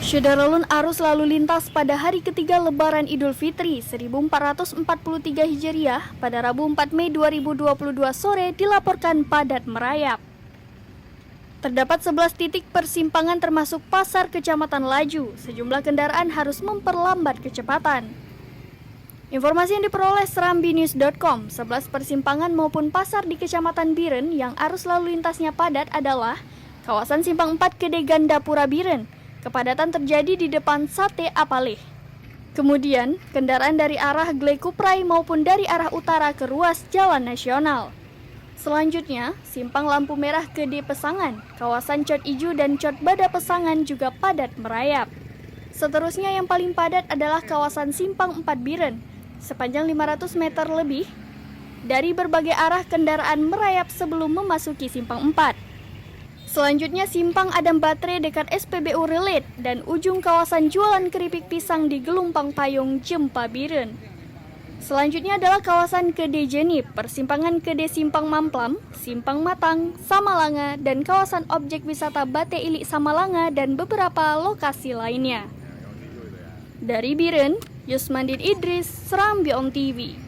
Syederalun arus lalu lintas pada hari ketiga Lebaran Idul Fitri 1443 Hijriah pada Rabu 4 Mei 2022 sore dilaporkan padat merayap. Terdapat 11 titik persimpangan termasuk pasar Kecamatan Laju. Sejumlah kendaraan harus memperlambat kecepatan. Informasi yang diperoleh serambinews.com, 11 persimpangan maupun pasar di Kecamatan Biren yang arus lalu lintasnya padat adalah kawasan Simpang 4 Gede Gandapura Biren. Kepadatan terjadi di depan Sate Apalih. Kemudian, kendaraan dari arah Glekuprai maupun dari arah utara ke ruas Jalan Nasional. Selanjutnya, Simpang Lampu Merah Gede Pesangan, kawasan Cot Ijo dan Cot Bada Pesangan juga padat merayap. Seterusnya yang paling padat adalah kawasan Simpang 4 Biren, sepanjang 500 meter lebih. Dari berbagai arah kendaraan merayap sebelum memasuki Simpang 4. Selanjutnya Simpang Adam Batre dekat SPBU Relate dan ujung kawasan jualan keripik pisang di Gelumpang Payung, Jempa Biren. Selanjutnya adalah kawasan Kede Jenip, persimpangan Kede Simpang Mamplam, Simpang Matang, Samalanga, dan kawasan objek wisata Bate Ilik Samalanga dan beberapa lokasi lainnya. Dari Biren, Yusmandin Idris, Serambi On TV.